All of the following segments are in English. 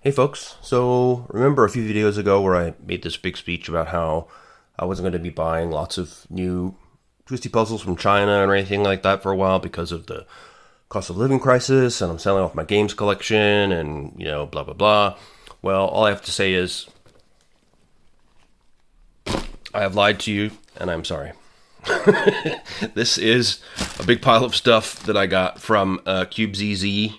Hey folks, so remember a few videos ago where I made this big speech about how I wasn't going to be buying lots of new twisty puzzles from China or anything like that for a while because of the cost of living crisis, and I'm selling off my games collection and, blah blah blah. Well, all I have to say is I have lied to you and I'm sorry. This is a big pile of stuff that I got from CubeZZ.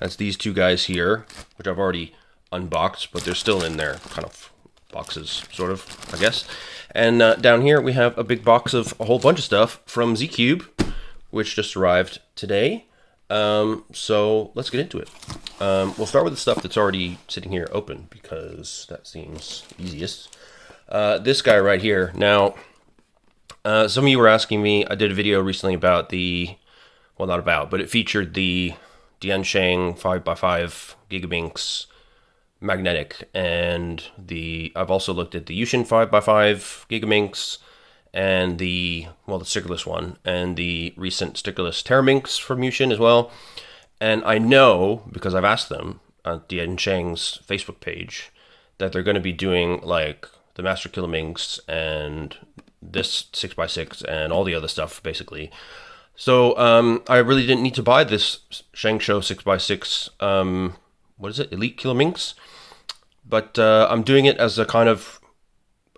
That's these two guys here, which I've already unboxed, but they're still in their kind of boxes, sort of, I guess. And down here we have a big box of a whole bunch of stuff from ZiiCube, which just arrived today. So let's get into it. We'll start with the stuff that's already sitting here open, because that seems easiest. This guy right here. Now, some of you were asking me, I did a video recently about well, not about, but it featured the Shengshou 5x5 Kilominx magnetic, and I've also looked at the Yushin 5x5 Kilominx and the Stickerless one, and the recent Stickerless Terraminx from Yushin as well. And I know, because I've asked them on Sheng's Facebook page, that they're going to be doing like the Master Kilominx and this 6x6 and all the other stuff, basically. So I really didn't need to buy this Shengshou 6x6, Elite Kilominx, but I'm doing it as a kind of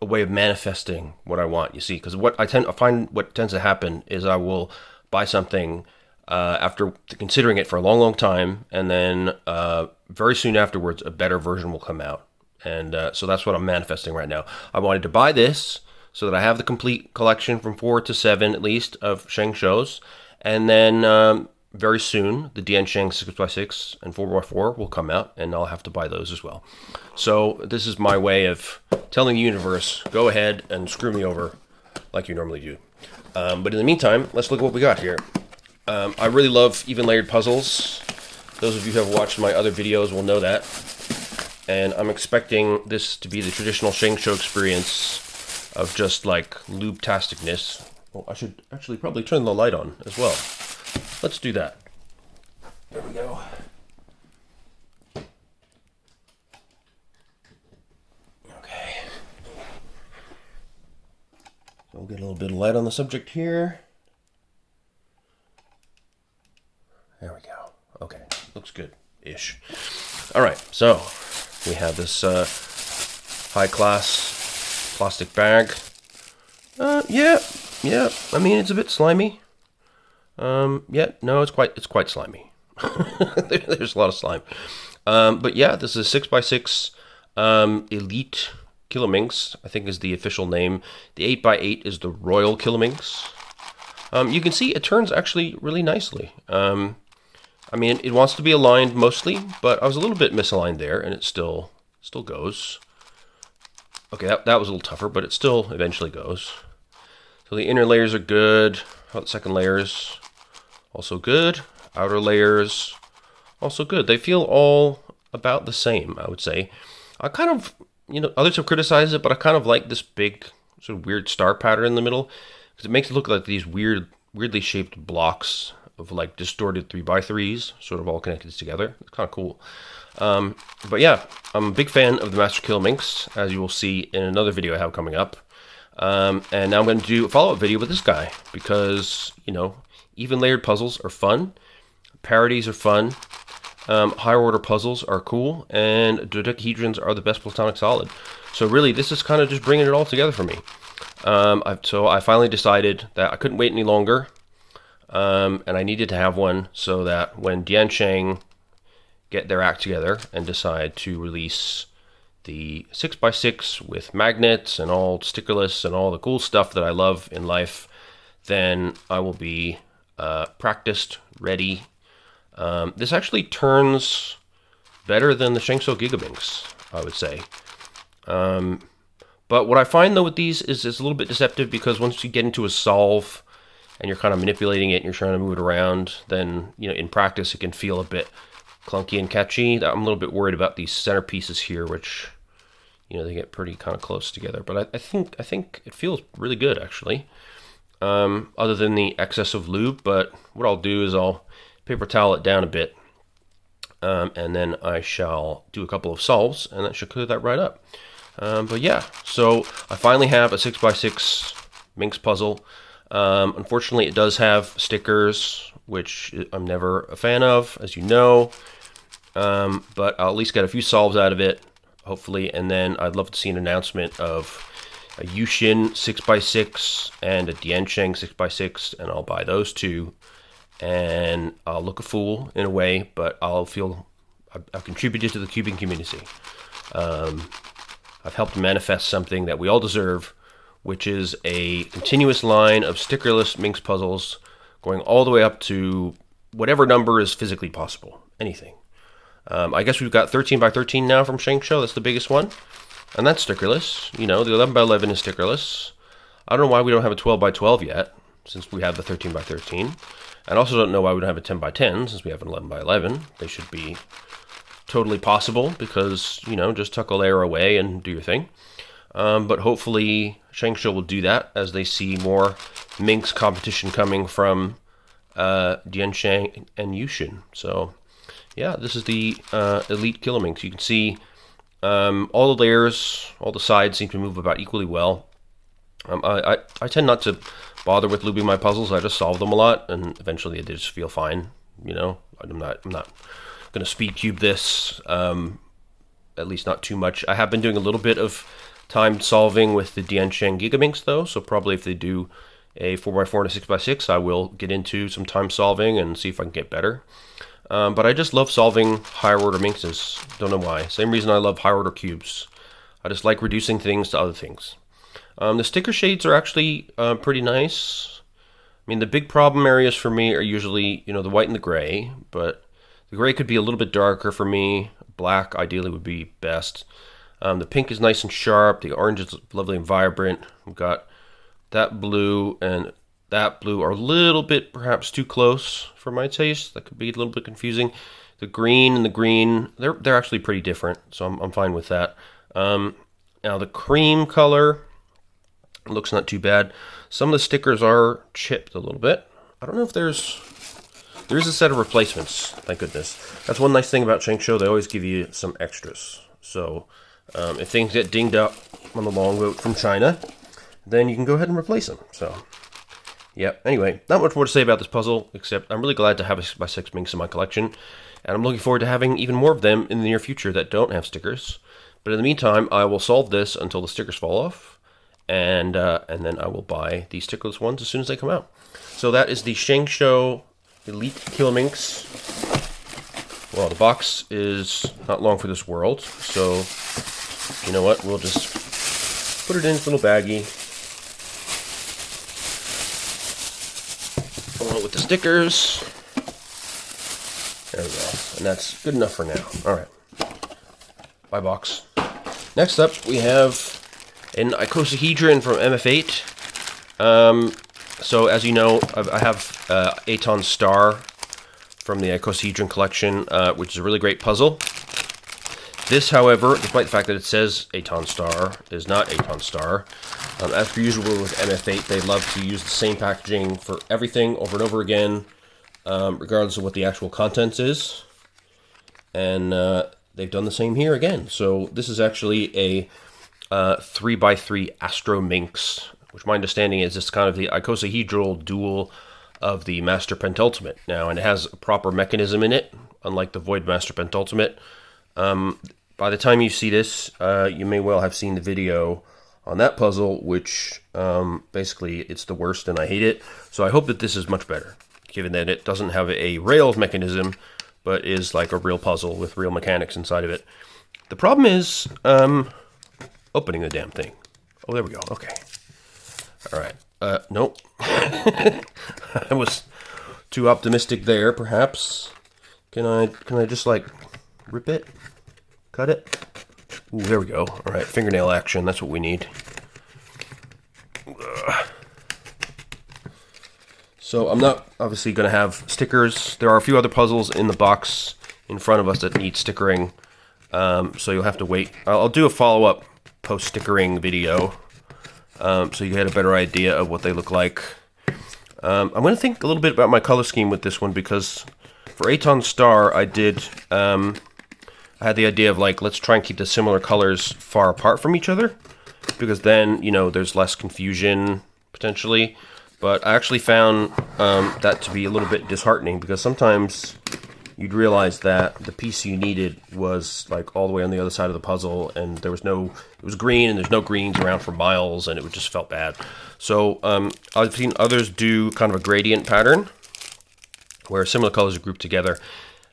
a way of manifesting what I want, you see, because what I find what tends to happen is I will buy something after considering it for a long time, and then very soon afterwards a better version will come out, and so that's what I'm manifesting right now. I wanted to buy this so that I have the complete collection from 4 to 7 at least of Shengshous, and then very soon the Sheng 6x6 and 4x4 will come out, and I'll have to buy those as well. So this is my way of telling the universe, go ahead and screw me over like you normally do. But in the meantime, let's look at what we got here. I really love even layered puzzles. Those of you who have watched my other videos will know that. And I'm expecting this to be the traditional Shengshou experience of just like lube-tasticness. Well, I should actually probably turn the light on as well. Let's do that. There we go. Okay. So we'll get a little bit of light on the subject here. There we go. Okay, looks good-ish. All right, so we have this high-class plastic bag. Yeah. I mean, it's a bit slimy. No, it's quite slimy. There's a lot of slime. But yeah, this is 6x6 Elite Kilominx, I think is the official name. The 8x8 is the Royal Kilominx. You can see it turns actually really nicely. I mean, it wants to be aligned mostly, but I was a little bit misaligned there, and it still goes. Okay, that was a little tougher, but it still eventually goes. So the inner layers are good. The second layers, also good. Outer layers, also good. They feel all about the same, I would say. I kind of, others have criticized it, but I kind of like this big, sort of weird star pattern in the middle, because it makes it look like these weirdly shaped blocks of like distorted 3x3s, sort of all connected together. It's kind of cool. But yeah, I'm a big fan of the Master Kilominx, as you will see in another video I have coming up. And now I'm going to do a follow-up video with this guy, because, even layered puzzles are fun, parodies are fun, higher order puzzles are cool, and dodecahedrons are the best platonic solid. So really, this is kind of just bringing it all together for me. So I finally decided that I couldn't wait any longer, and I needed to have one so that when Sheng get their act together and decide to release the 6x6 with magnets and all stickerless and all the cool stuff that I love in life, then I will be practiced, ready. This actually turns better than the Shengshou Kilominx, I would say. But what I find though with these is it's a little bit deceptive, because once you get into a solve and you're kind of manipulating it and you're trying to move it around, then in practice it can feel a bit clunky and catchy. I'm a little bit worried about these center pieces here, which they get pretty kind of close together. But I think it feels really good actually. Other than the excess of lube. But what I'll do is I'll paper towel it down a bit And then I shall do a couple of solves, and that should clear that right up. But yeah, so I finally have a 6x6 Minx puzzle. Unfortunately, it does have stickers, which I'm never a fan of, as you know. But I'll at least get a few solves out of it, hopefully. And then I'd love to see an announcement of a Yushin 6x6 and a Diansheng 6x6, and I'll buy those two. And I'll look a fool in a way, but I'll feel I've contributed to the cubing community. I've helped manifest something that we all deserve, which is a continuous line of stickerless Minx puzzles going all the way up to whatever number is physically possible. Anything. I guess we've got 13x13 now from Shengshou. That's the biggest one. And that's stickerless. You know, the 11x11 is stickerless. I don't know why we don't have a 12x12 yet, since we have the 13x13. And I also don't know why we don't have a 10x10, since we have an 11x11. They should be totally possible, because, you know, just tuck a layer away and do your thing. But hopefully Shengshou will do that as they see more Minx competition coming from Diansheng and Yushin. So, yeah, this is the Elite Kilominx. You can see all the layers, all the sides seem to move about equally well. I tend not to bother with lubing my puzzles. I just solve them a lot, and eventually they just feel fine. You know, I'm not going to speed cube this, at least not too much. I have been doing a little bit of time solving with the Diansheng Gigaminx though, so probably if they do a 4x4 and a 6x6, I will get into some time solving and see if I can get better. But I just love solving higher order minxes. Don't know why. Same reason I love higher order cubes. I just like reducing things to other things. The sticker shades are actually pretty nice. I mean, the big problem areas for me are usually, you know, the white and the gray, but the gray could be a little bit darker for me. Black ideally would be best. The pink is nice and sharp. The orange is lovely and vibrant. We've got that blue and that blue are a little bit perhaps too close for my taste. That could be a little bit confusing. The green and the green, they're actually pretty different, so I'm fine with that. Now the cream color looks not too bad. Some of the stickers are chipped a little bit. I don't know if there is a set of replacements, thank goodness. That's one nice thing about Shengshou, they always give you some extras. So if things get dinged up on the long route from China, then you can go ahead and replace them. So, yeah, anyway, not much more to say about this puzzle, except I'm really glad to have a 6x6 Minx in my collection, and I'm looking forward to having even more of them in the near future that don't have stickers. But in the meantime, I will solve this until the stickers fall off, and then I will buy the stickerless ones as soon as they come out. So that is the Shengshou Elite Kilominx. Well, the box is not long for this world, so you know what? We'll just put it in its little baggie, along with the stickers. There we go, and that's good enough for now. All right, bye box. Next up, we have an icosahedron from MF8. So as you know, I have Aton Star from the icosahedron collection, which is a really great puzzle. This, however, despite the fact that it says Aton Star, is not Aton Star. As per usual with MF8, they love to use the same packaging for everything over and over again, regardless of what the actual contents is. And they've done the same here again. So this is actually a 3x3 Astro Minx, which my understanding is it's kind of the icosahedral dual of the Master Pentultimate now, and it has a proper mechanism in it, unlike the Void Master Pentultimate. By the time you see this, you may well have seen the video on that puzzle, which basically it's the worst and I hate it. So I hope that this is much better, given that it doesn't have a rails mechanism, but is like a real puzzle with real mechanics inside of it. The problem is opening the damn thing. Oh, there we go. Okay. All right. Nope. I was too optimistic there, perhaps. Can I just like rip it? Cut it? Ooh, there we go. All right, fingernail action. That's what we need. So I'm not obviously going to have stickers. There are a few other puzzles in the box in front of us that need stickering. So you'll have to wait. I'll do a follow-up post-stickering video, so you get a better idea of what they look like. I'm going to think a little bit about my color scheme with this one, because For Aton Star, I did, I had the idea of like, let's try and keep the similar colors far apart from each other, because then, you know, there's less confusion, potentially. But I actually found that to be a little bit disheartening, because sometimes you'd realize that the piece you needed was like all the way on the other side of the puzzle, and there was no, it was green, and there's no greens around for miles, and it just felt bad. So I've seen others do kind of a gradient pattern, where similar colors are grouped together.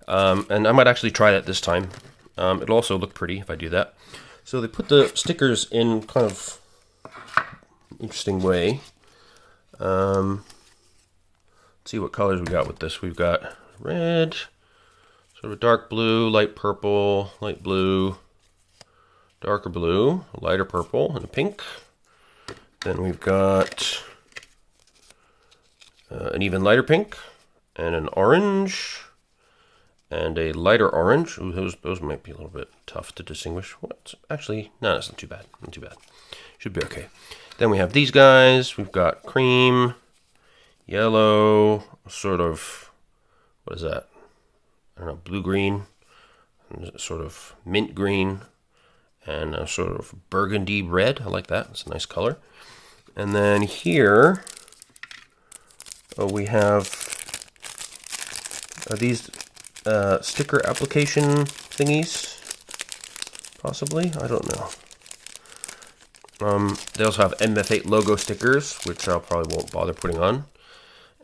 And I might actually try that this time. It'll also look pretty if I do that. So they put the stickers in kind of interesting way. Let's see what colors we got with this. We've got red, sort of a dark blue, light purple, light blue, darker blue, lighter purple, and a pink. Then we've got an even lighter pink, and an orange, and a lighter orange. Ooh, those might be a little bit tough to distinguish. What? Actually, no, that's not too bad. Not too bad. Should be okay. Then we have these guys. We've got cream, yellow, sort of, what is that? I don't know, blue-green, sort of mint green, and a sort of burgundy red. I like that. It's a nice color. And then here, we have these sticker application thingies, possibly? I don't know. They also have MF8 logo stickers, which I probably won't bother putting on.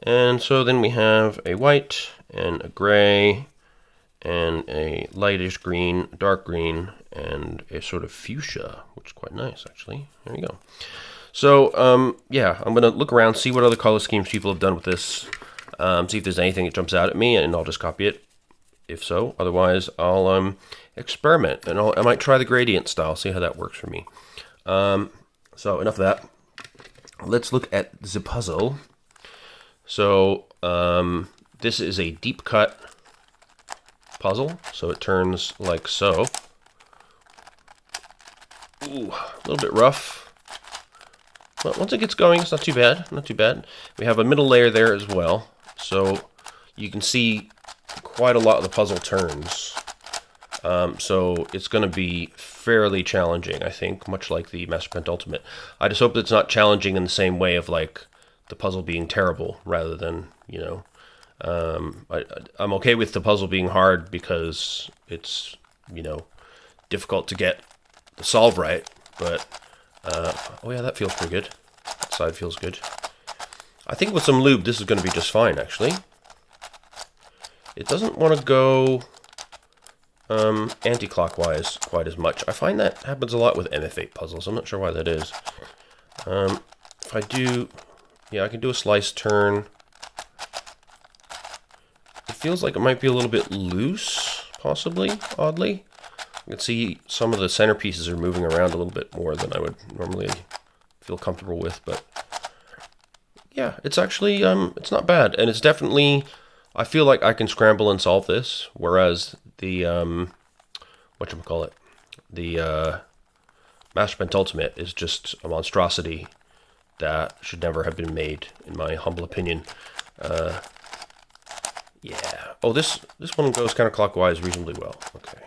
And so then we have a white, and a gray, and a lightish green, dark green, and a sort of fuchsia, which is quite nice, actually. There you go. So, yeah, I'm going to look around, see what other color schemes people have done with this. See if there's anything that jumps out at me, and I'll just copy it, if so. Otherwise, I'll experiment, and I might try the gradient style, see how that works for me. So enough of that. Let's look at the puzzle. So this is a deep cut puzzle, so it turns like so. Ooh, a little bit rough. But once it gets going, it's not too bad. Not too bad. We have a middle layer there as well. So you can see quite a lot of the puzzle turns. So it's going to be fairly challenging, I think, much like the Master Ultimate. I just hope that it's not challenging in the same way of like the puzzle being terrible, rather than, you know, I'm okay with the puzzle being hard because it's, you know, difficult to get the solve right. But oh yeah, that feels pretty good. That side feels good. I think with some lube, this is going to be just fine, actually. It doesn't want to go anti-clockwise quite as much. I find that happens a lot with MF8 puzzles. I'm not sure why that is. If I do, yeah, I can do a slice turn. It feels like it might be a little bit loose, possibly, oddly. You can see some of the centerpieces are moving around a little bit more than I would normally feel comfortable with, but yeah, it's actually, it's not bad, and it's definitely, I feel like I can scramble and solve this, whereas the, whatchamacallit, the Master Ultimate is just a monstrosity that should never have been made, in my humble opinion. Yeah. Oh, this one goes counterclockwise reasonably well. Okay.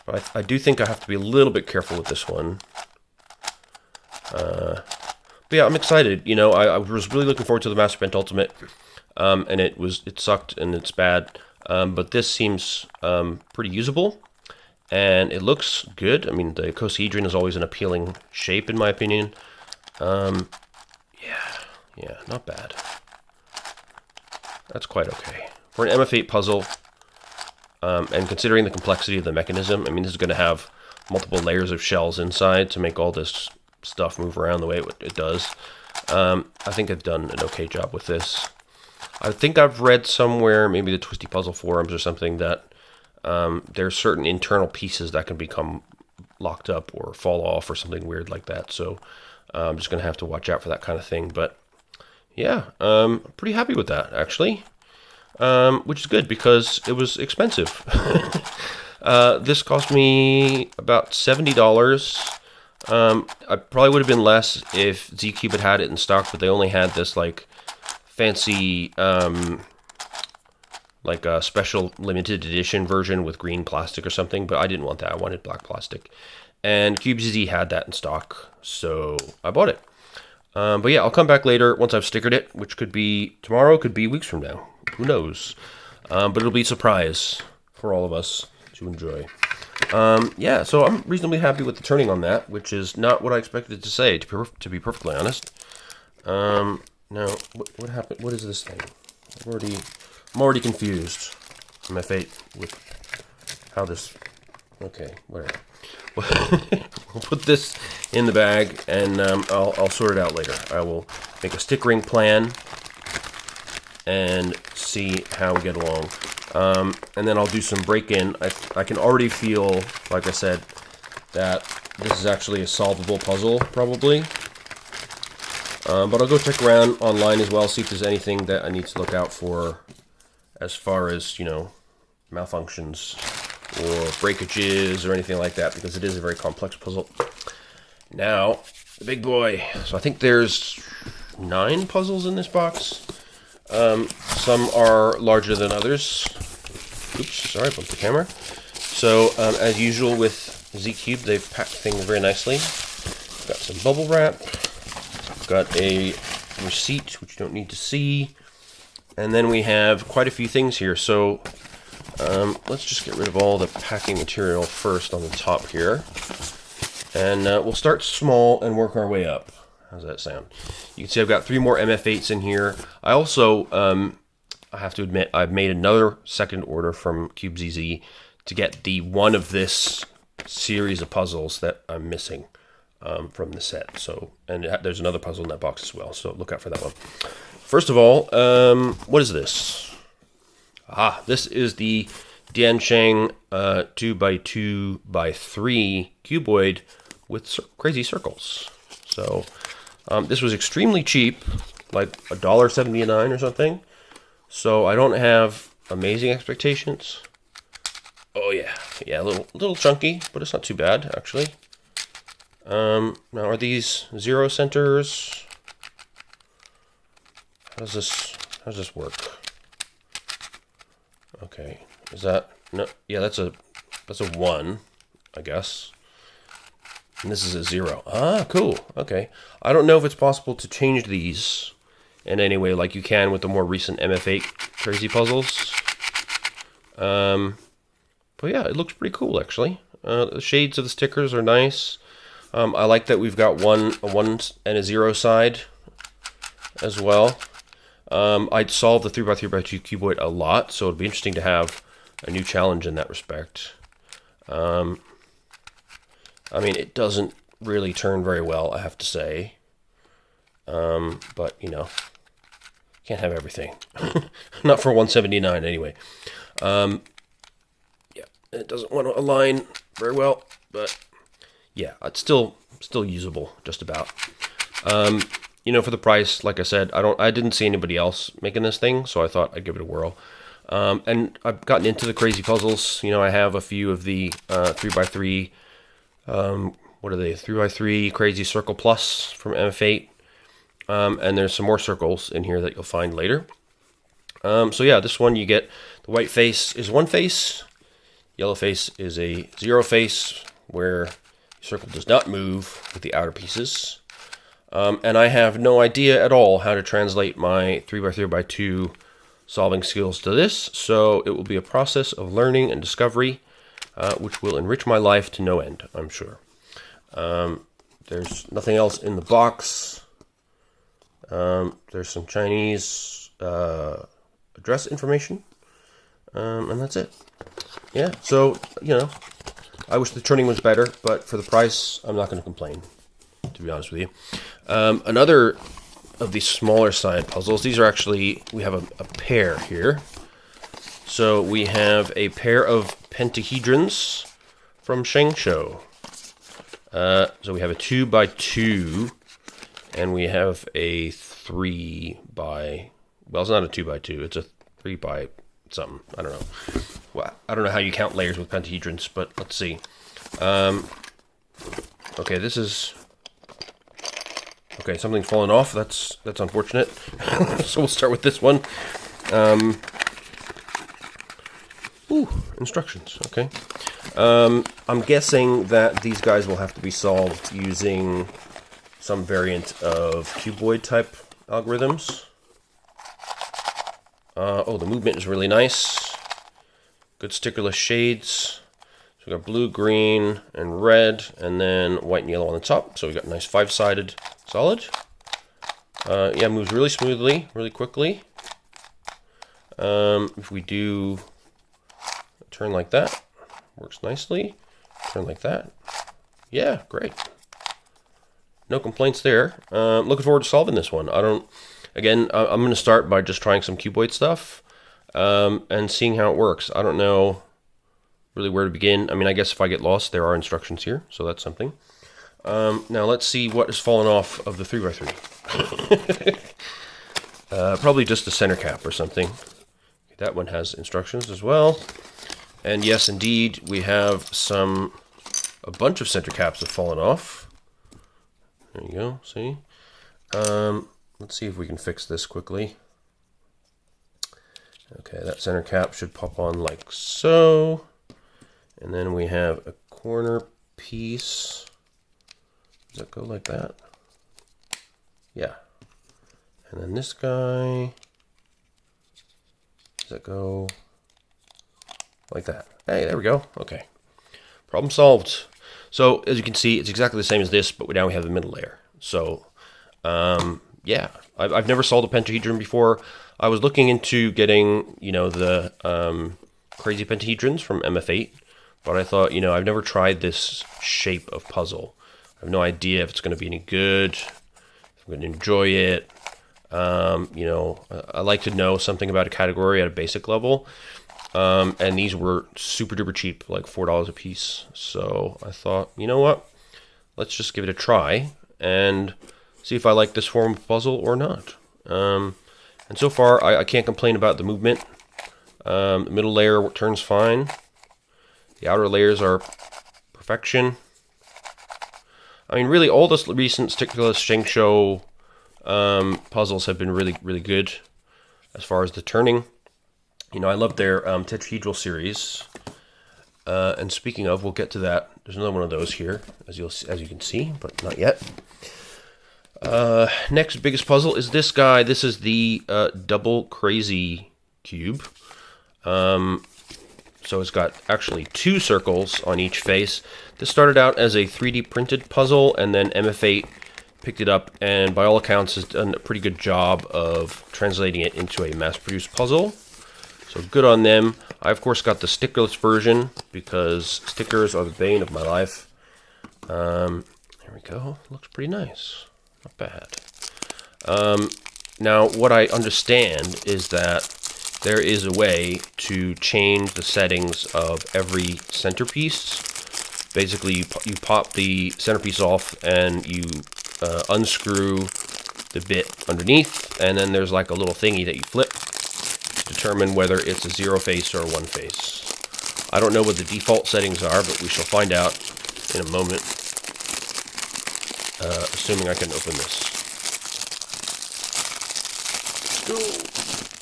But I do think I have to be a little bit careful with this one. But yeah, I'm excited. You know, I was really looking forward to the Master Ultimate, and it sucked and it's bad. But this seems pretty usable, and it looks good. I mean, the icosahedron is always an appealing shape, in my opinion. Yeah, not bad. That's quite okay. For an MF8 puzzle, and considering the complexity of the mechanism, I mean, this is going to have multiple layers of shells inside to make all this stuff move around the way it does. I think I've done an okay job with this. I think I've read somewhere, maybe the Twisty Puzzle forums or something, that there's certain internal pieces that can become locked up or fall off or something weird like that. So I'm just going to have to watch out for that kind of thing. But yeah, I'm pretty happy with that, actually. Which is good because it was expensive. This cost me about $70. I probably would have been less if ZiiCube had it in stock, but they only had this like fancy like a special limited edition version with green plastic or something, but I didn't want that. I wanted black plastic. And CubeZZ had that in stock, so I bought it. But yeah, I'll come back later once I've stickered it, which could be tomorrow, could be weeks from now. Who knows? But it'll be a surprise for all of us to enjoy. Yeah, so I'm reasonably happy with the turning on that, which is not what I expected it to say, to be perfectly honest. Now, what happened? What is this thing? I'm already confused. MF8 with how this... Okay, whatever. We'll put this in the bag, and I'll sort it out later. I will make a stickering plan and see how we get along. And then I'll do some break-in. I can already feel, like I said, that this is actually a solvable puzzle, probably. But I'll go check around online as well, see if there's anything that I need to look out for as far as, you know, malfunctions or breakages or anything like that, because it is a very complex puzzle. Now, the big boy. So I think there's 9 puzzles in this box. Some are larger than others. Oops, sorry, bumped the camera. So, as usual with ZiiCube, they've packed things very nicely. Got some bubble wrap. Got a receipt, which you don't need to see. And then we have quite a few things here. So, let's just get rid of all the packing material first on the top here. And we'll start small and work our way up. How's that sound? You can see I've got 3 more MF8s in here. I also, I have to admit, I've made another second order from CubeZZ to get the one of this series of puzzles that I'm missing from the set. So, and there's another puzzle in that box as well, so look out for that one. First of all, what is this? This is the Diansheng 2x2x3 cuboid with crazy circles. So, this was extremely cheap, like $1.79 or something. So I don't have amazing expectations. Oh yeah, a little chunky, but it's not too bad actually. Now are these 0 centers? How does this work? Okay, is that no? Yeah, that's a 1, I guess. And this is a 0. Ah, cool. Okay. I don't know if it's possible to change these in any way like you can with the more recent MF8 crazy puzzles. But yeah, it looks pretty cool actually. The shades of the stickers are nice. I like that we've got a 1 and a 0 side as well. I'd solve the 3x3x2 cuboid a lot, so it'd be interesting to have a new challenge in that respect. I mean, it doesn't really turn very well, I have to say. But, you know, can't have everything. Not for $179 anyway. Yeah, it doesn't want to align very well, but yeah, it's still usable, just about. You know, for the price, like I said, I didn't see anybody else making this thing, so I thought I'd give it a whirl. And I've gotten into the crazy puzzles. You know, I have a few of the 3x3. What are they? 3x3 Crazy Circle Plus from MF8. And there's some more circles in here that you'll find later. So yeah, this one you get the white face is 1 face. Yellow face is a 0 face where the circle does not move with the outer pieces. And I have no idea at all how to translate my 3x3x2 solving skills to this. So it will be a process of learning and discovery. Which will enrich my life to no end, I'm sure. There's nothing else in the box. There's some Chinese address information, and that's it. Yeah, so, you know, I wish the turning was better, but for the price, I'm not going to complain, to be honest with you. Another of these smaller side puzzles, these are actually, we have a pair here. So we have a pair of pentahedrons from Shengshou. So we have a 2x2, and we have a 3x. Well, it's not a 2x2. It's a 3x something. I don't know. Well, I don't know how you count layers with pentahedrons, but let's see. Okay, this is. Okay, something's fallen off. That's unfortunate. So we'll start with this one. Ooh, instructions, okay. I'm guessing that these guys will have to be solved using some variant of cuboid type algorithms. Oh, the movement is really nice. Good stickerless shades. So we got blue, green, and red, and then white and yellow on the top. So we got a nice 5-sided solid. Yeah, moves really smoothly, really quickly. If we do a turn like that, works nicely. Turn like that. Yeah, great. No complaints there. Looking forward to solving this one. Again, I'm going to start by just trying some cuboid stuff and seeing how it works. I don't know really where to begin. I mean, I guess if I get lost, there are instructions here, so that's something. Now let's see what has fallen off of the 3x3. Probably just the center cap or something. That one has instructions as well. And yes, indeed, we have a bunch of center caps have fallen off. There you go, see? Let's see if we can fix this quickly. Okay, that center cap should pop on like so. And then we have a corner piece. Does that go like that? Yeah. And then this guy. Does that go like that? Hey, there we go. Okay. Problem solved. So, as you can see, it's exactly the same as this, but now we have the middle layer. So, yeah. I've never solved a pentahedron before. I was looking into getting, the crazy pentahedrons from MF8, but I thought, I've never tried this shape of puzzle. I have no idea if it's going to be any good, if I'm going to enjoy it. I like to know something about a category at a basic level. And these were super duper cheap, like $4 a piece. So I thought, you know what? Let's just give it a try and see if I like this form of puzzle or not. And so far, I can't complain about the movement. The middle layer turns fine. The outer layers are perfection. I mean, really, all the recent Stickerless Shengshou puzzles have been really, really good as far as the turning. I love their tetrahedral series. And speaking of, we'll get to that. There's another one of those here, as you can see, but not yet. Next biggest puzzle is this guy. This is the double crazy cube. So it's got actually 2 circles on each face. This started out as a 3D printed puzzle, and then MF8 picked it up, and by all accounts has done a pretty good job of translating it into a mass-produced puzzle. So good on them. I, of course, got the stickerless version because stickers are the bane of my life. There we go. Looks pretty nice. Not bad. Now, what I understand is that there is a way to change the settings of every centerpiece. Basically, you pop the centerpiece off and you unscrew the bit underneath, and then there's like a little thingy that you flip to determine whether it's a 0 face or a 1 face. I don't know what the default settings are, but we shall find out in a moment, assuming I can open this.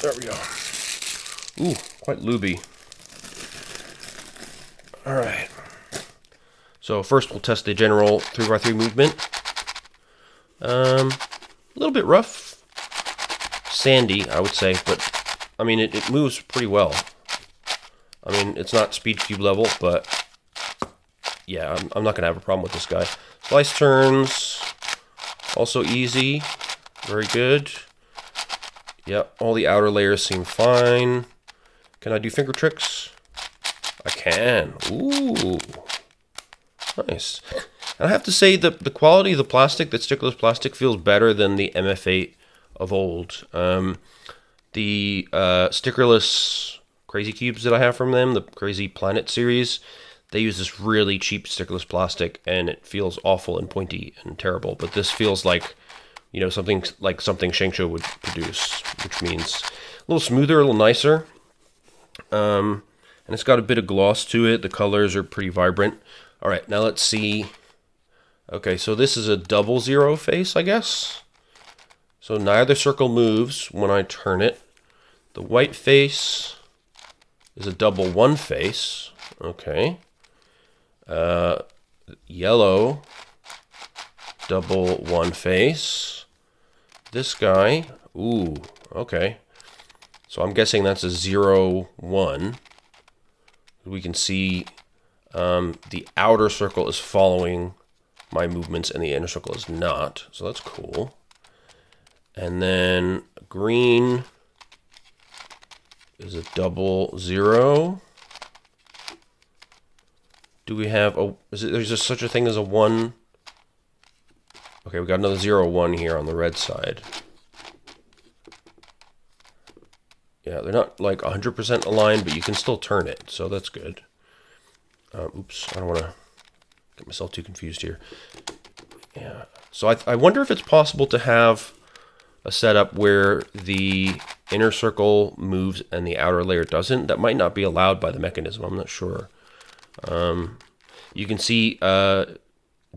There we go. Ooh, quite looby. Alright. So first we'll test the general 3x3 movement. A little bit rough. Sandy, I would say, but I mean, it moves pretty well. I mean, it's not speed cube level, but yeah, I'm not going to have a problem with this guy. Slice turns, also easy, very good. Yep, all the outer layers seem fine. Can I do finger tricks? I can. Ooh, nice. And I have to say that the quality of the plastic, that stickerless plastic, feels better than the MF8 of old. The stickerless Crazy Cubes that I have from them, the Crazy Planet series, they use this really cheap stickerless plastic, and it feels awful and pointy and terrible. But this feels like, something Shengshou would produce, which means a little smoother, a little nicer. And it's got a bit of gloss to it. The colors are pretty vibrant. All right, now let's see. Okay, so this is a double 0 face, I guess. So neither circle moves when I turn it. The white face is a double one face. Okay. Yellow, double one face. This guy, ooh, okay. So I'm guessing that's a 0, 1. We can see the outer circle is following my movements and the inner circle is not. So that's cool. And then green is a double 0. Do we have a, there's just such a thing as a 1? Okay, we got another 0, 1 here on the red side. Yeah, they're not like 100% aligned, but you can still turn it, so that's good. Oops, I don't want to get myself too confused here. Yeah, so I wonder if it's possible to have a setup where the inner circle moves and the outer layer doesn't. That might not be allowed by the mechanism, I'm not sure. You can see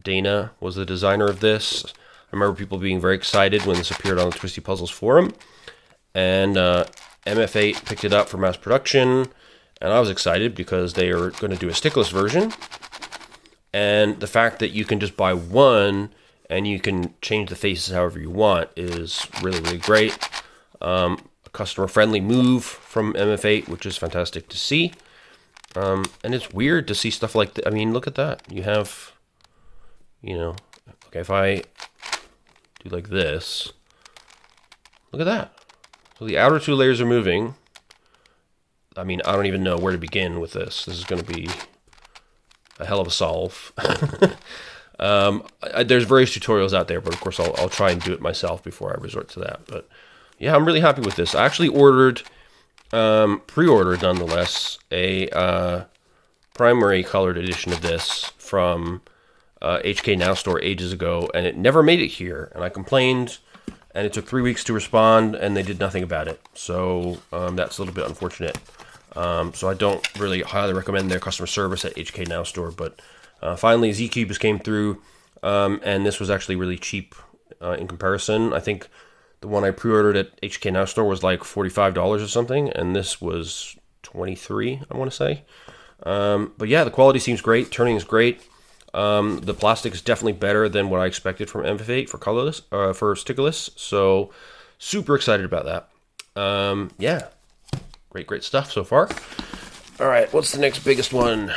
Dana was the designer of this. I remember people being very excited when this appeared on the Twisty Puzzles forum. And MF8 picked it up for mass production. And I was excited because they are going to do a stickless version. And the fact that you can just buy one and you can change the faces however you want is really, really great. A customer-friendly move from MF8, which is fantastic to see. And it's weird to see stuff like that. I mean, look at that. You have, you know, okay, if I do like this, look at that. So the outer two layers are moving. I mean, I don't even know where to begin with this. This is going to be a hell of a solve. There's various tutorials out there, but of course I'll try and do it myself before I resort to that. But yeah, I'm really happy with this. I actually ordered, pre-ordered nonetheless, a primary colored edition of this from HK Now Store ages ago, and it never made it here. And I complained, and it took 3 weeks to respond, and they did nothing about it. So that's a little bit unfortunate. So I don't really highly recommend their customer service at HK Now Store, but finally ZiiCube came through, and this was actually really cheap in comparison. I think the one I pre-ordered at HK Now Store was like $45 or something, and this was $23, I want to say. But yeah, the quality seems great. Turning is great. The plastic is definitely better than what I expected from MF8 for colorless, for stickerless. So super excited about that. Yeah, great stuff so far. All right, what's the next biggest one?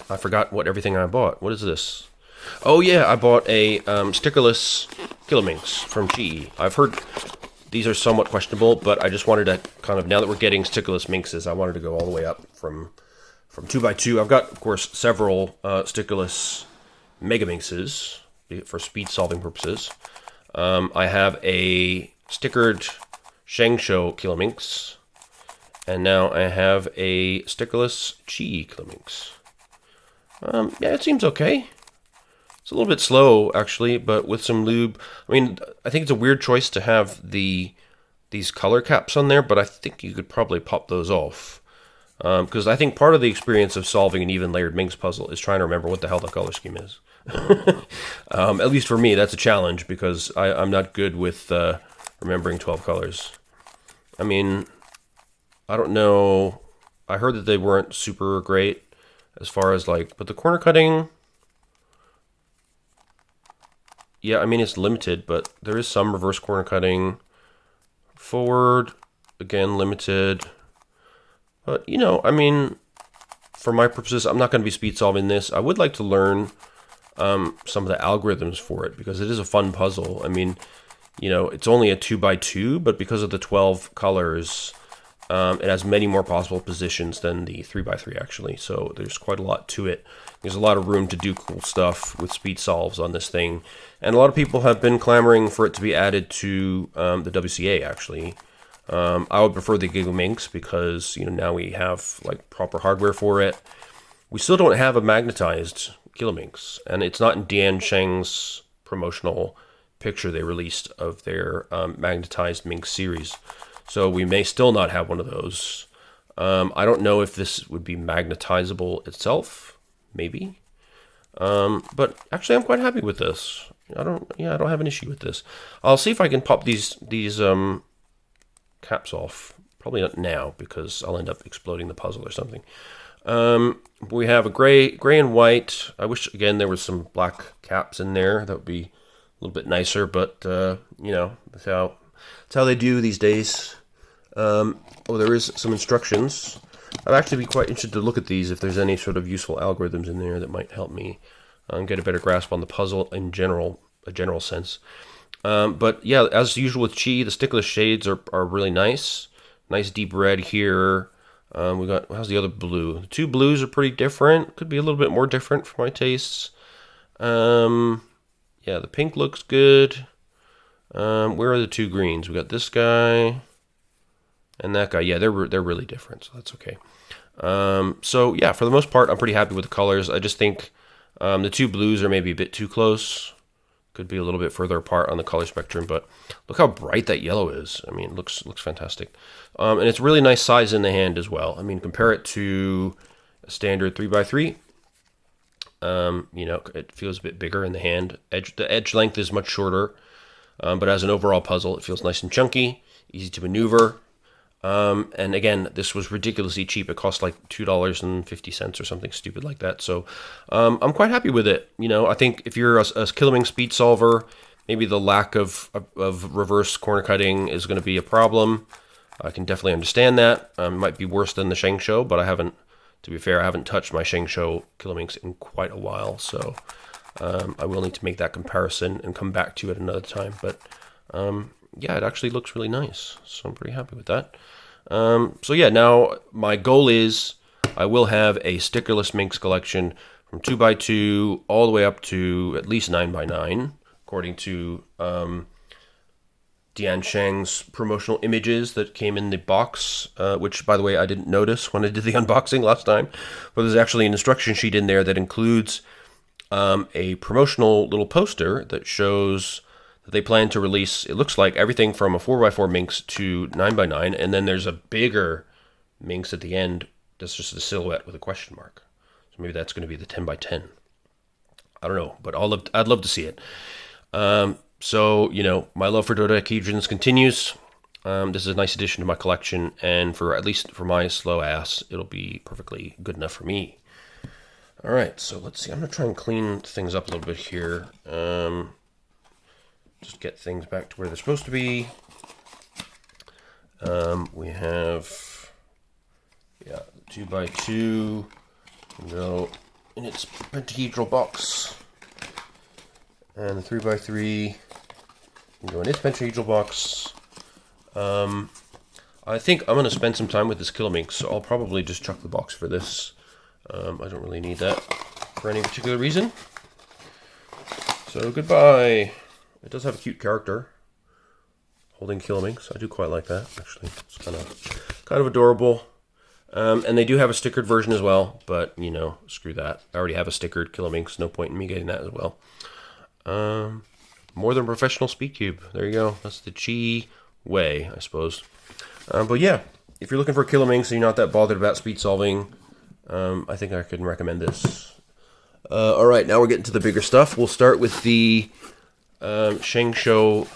I forgot what everything I bought. What is this? Oh yeah, I bought a stickerless Kilominx from GE. I've heard these are somewhat questionable, but I just wanted to kind of, now that we're getting stickerless minxes, I wanted to go all the way up from 2x2. I've got, of course, several stickerless mega minxes for speed solving purposes. I have a stickered Shengshou Kilominx, and now I have a stickerless GE Kilominx. Yeah, it seems okay. It's a little bit slow, actually, but with some lube. I mean, I think it's a weird choice to have these color caps on there, but I think you could probably pop those off. Because I think part of the experience of solving an even layered minx puzzle is trying to remember what the hell the color scheme is. At least for me, that's a challenge, because I'm not good with remembering 12 colors. I mean, I don't know. I heard that they weren't super great as far as like, but the corner cutting, yeah, I mean, it's limited, but there is some reverse corner cutting. Forward, again, limited. But, you know, I mean, for my purposes, I'm not going to be speed solving this. I would like to learn some of the algorithms for it, because it is a fun puzzle. I mean, you know, it's only a 2x2, but because of the 12 colors, it has many more possible positions than the 3x3, actually. So there's quite a lot to it. There's a lot of room to do cool stuff with speed solves on this thing. And a lot of people have been clamoring for it to be added to the WCA, actually. I would prefer the Kilominx because, you know, now we have like proper hardware for it. We still don't have a magnetized Kilominx, and it's not in Dian Sheng's promotional picture they released of their magnetized Minx series. So we may still not have one of those. I don't know if this would be magnetizable itself, maybe. But actually, I'm quite happy with this. I don't have an issue with this. I'll see if I can pop these caps off. Probably not now, because I'll end up exploding the puzzle or something. We have a gray and white. I wish, again, there was some black caps in there. That would be a little bit nicer, but, you know, that's how they do these days. Oh, there is some instructions. I'd actually be quite interested to look at these if there's any sort of useful algorithms in there that might help me get a better grasp on the puzzle in general, a general sense. But yeah, as usual with Chi, the stickless shades are really nice. Nice deep red here. We got, how's the other blue? The two blues are pretty different. Could be a little bit more different for my tastes. Yeah, the pink looks good. Where are the two greens? We got this guy and that guy. Yeah, they're really different, so that's okay. So yeah, for the most part, I'm pretty happy with the colors. I just think the two blues are maybe a bit too close. Could be a little bit further apart on the color spectrum, but look how bright that yellow is. I mean, it looks fantastic. And it's really nice size in the hand as well. I mean, compare it to a standard 3x3. You know, it feels a bit bigger in the hand. The edge length is much shorter, but as an overall puzzle, it feels nice and chunky, easy to maneuver. And again, this was ridiculously cheap. It cost like $2.50 or something stupid like that. So I'm quite happy with it. You know, I think if you're a Kilominx speed solver, maybe the lack of reverse corner cutting is going to be a problem. I can definitely understand that. It might be worse than the Shengshou, but I haven't, to be fair, I haven't touched my Shengshou Kilominx in quite a while. So I will need to make that comparison and come back to it another time. But yeah, it actually looks really nice. So I'm pretty happy with that. So yeah, now my goal is I will have a stickerless Minx collection from 2x2 all the way up to at least 9x9, according to Dian Shang's promotional images that came in the box, which, by the way, I didn't notice when I did the unboxing last time. But there's actually an instruction sheet in there that includes a promotional little poster that shows that they plan to release, it looks like, everything from a 4x4 Minx to 9x9, and then there's a bigger Minx at the end that's just a silhouette with a question mark. So maybe that's going to be the 10x10. I don't know, but I'd love to see it. So, you know, my love for dodecahedrons continues. This is a nice addition to my collection, and for at least for my slow ass, it'll be perfectly good enough for me. All right, so let's see. I'm going to try and clean things up a little bit here. Just get things back to where they're supposed to be. We have, yeah, the 2x2 can go in its pentahedral box, and the 3x3 can go in its pentahedral box. I think I'm going to spend some time with this Kilominx, so I'll probably just chuck the box for this. I don't really need that for any particular reason. So goodbye. It does have a cute character holding Kilominx. I do quite like that, actually. It's kind of adorable. And they do have a stickered version as well, but, you know, screw that. I already have a stickered Kilominx. No point in me getting that as well. More than professional speed cube. There you go. That's the Chi way, I suppose. But yeah, if you're looking for a Kilominx and you're not that bothered about speed solving, I think I can recommend this. All right, now we're getting to the bigger stuff. We'll start with the Shengshou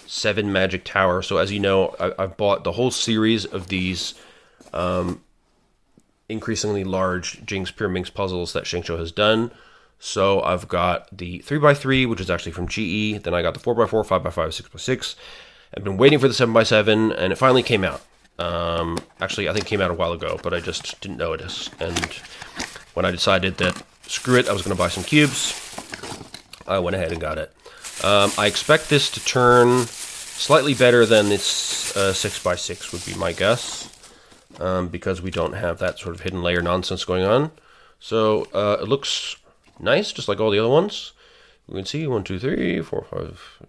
7 Magic Tower. So as you know, I've bought the whole series of these increasingly large Jinx Pure Minx puzzles that Shengshou has done. So I've got the 3x3, which is actually from GE. Then I got the 4x4, 5x5, 6x6. I've been waiting for the 7x7, and it finally came out. Actually, I think it came out a while ago, but I just didn't notice. And when I decided that, screw it, I was going to buy some cubes, I went ahead and got it. I expect this to turn slightly better than this 6x6 would be my guess, because we don't have that sort of hidden layer nonsense going on. So it looks nice, just like all the other ones. We can see 1, 2, 3, 4, 5,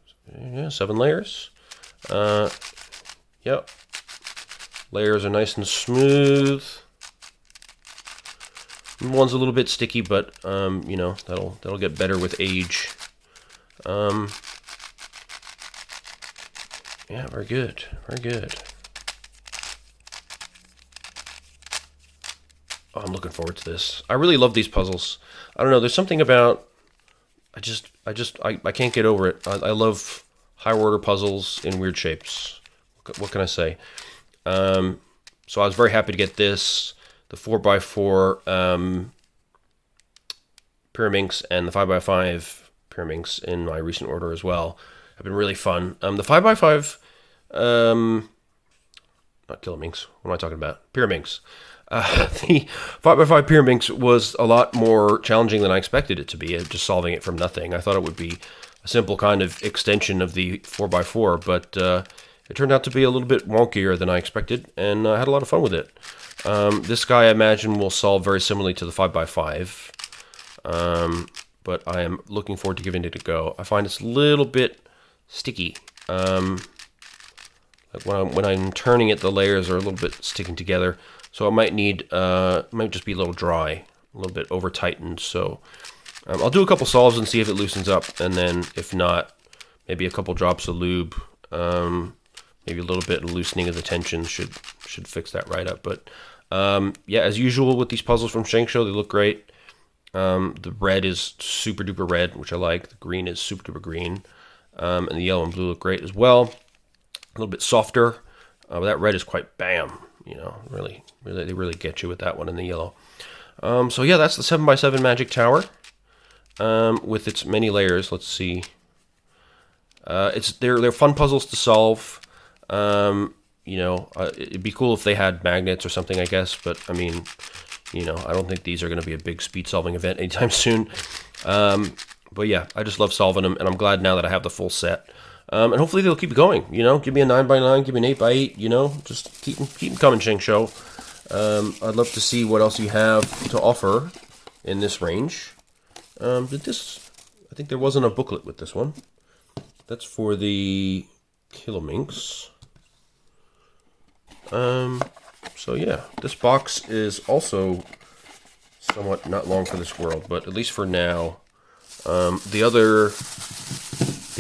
yeah, 7 layers. Yep. Layers are nice and smooth. One's a little bit sticky, but you know, that'll get better with age. Yeah, very good, very good. Oh, I'm looking forward to this. I really love these puzzles. I don't know, there's something about, I can't get over it. I love higher order puzzles in weird shapes. What can I say? So I was very happy to get this, the 4x4 Pyraminx and the 5x5 Pyraminx in my recent order as well. Have been really fun. The 5x5, not Kilominx, what am I talking about? Pyraminx. The 5x5 Pyraminx was a lot more challenging than I expected it to be, just solving it from nothing. I thought it would be a simple kind of extension of the 4x4, but it turned out to be a little bit wonkier than I expected, and I had a lot of fun with it. This guy, I imagine, will solve very similarly to the 5x5. But I am looking forward to giving it a go. I find it's a little bit sticky. Like when I'm turning it, the layers are a little bit sticking together, so it might need, might just be a little dry, a little bit over tightened. So I'll do a couple solves and see if it loosens up, and then if not, maybe a couple drops of lube, maybe a little bit of loosening of the tension should fix that right up. But yeah, as usual with these puzzles from Shengshou, they look great. The red is super duper red, which I like. The green is super duper green. And the yellow and blue look great as well. A little bit softer, but that red is quite bam. You know, really, they really get you with that one in the yellow. So yeah, that's the 7x7 Magic Tower with its many layers. Let's see. They're fun puzzles to solve. You know, it'd be cool if they had magnets or something, I guess. But I mean, you know, I don't think these are going to be a big speed solving event anytime soon. But yeah, I just love solving them, and I'm glad now that I have the full set. And hopefully they'll keep going. You know, give me a 9x9, give me an 8x8. You know, just keep them coming, Shengshou. I'd love to see what else you have to offer in this range. I think there wasn't a booklet with this one. That's for the Kilominx. So yeah, this box is also somewhat not long for this world, but at least for now. The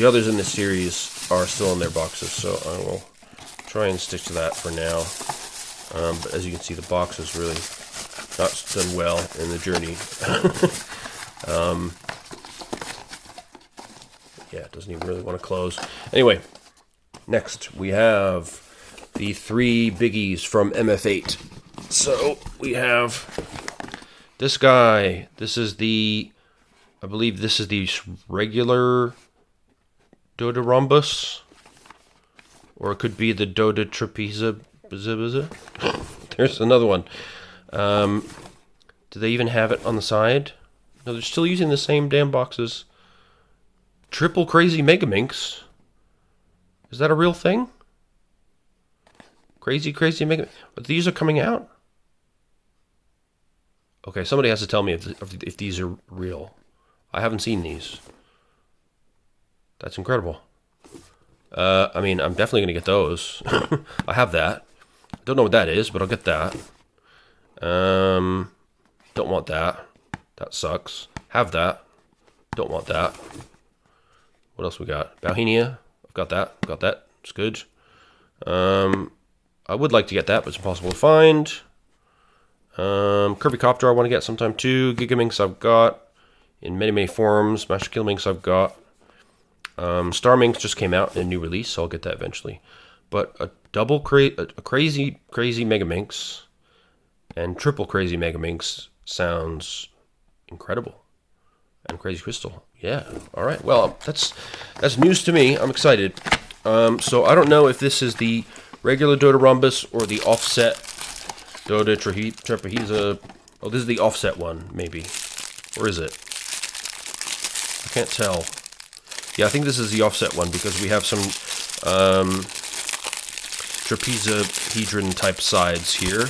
others in this series are still in their boxes, so I will try and stick to that for now. But as you can see, the box is really not done well in the journey. Yeah, it doesn't even really want to close. Anyway, next we have the 3 biggies from MF8. So we have this guy. This is I believe this is the regular Doderhombus, or it could be the Dodecarhombus. There's another one. Do they even have it on the side? No, they're still using the same damn boxes. Triple Crazy Megaminx. Is that a real thing? Crazy Megaminx. But these are coming out? Okay, somebody has to tell me if these are real. I haven't seen these. That's incredible. I mean, I'm definitely going to get those. I have that. Don't know what that is, but I'll get that. Don't want that. That sucks. Have that. Don't want that. What else we got? Bauhinia. I've got that. Got that. It's good. I would like to get that, but it's impossible to find. Kirby Copter I want to get sometime too. Gigaminx I've got in many forms. Master Kilominx I've got. Starminx just came out in a new release, so I'll get that eventually. But a crazy Megaminx and triple Crazy Megaminx sounds incredible. And Crazy Crystal. Yeah. All right. Well, that's news to me. I'm excited. So I don't know if this is the regular Doderhombus or the offset Dodecarhombus. Oh, this is the offset one, maybe. Or is it? I can't tell. Yeah, I think this is the offset one because we have some trapezohedron type sides here.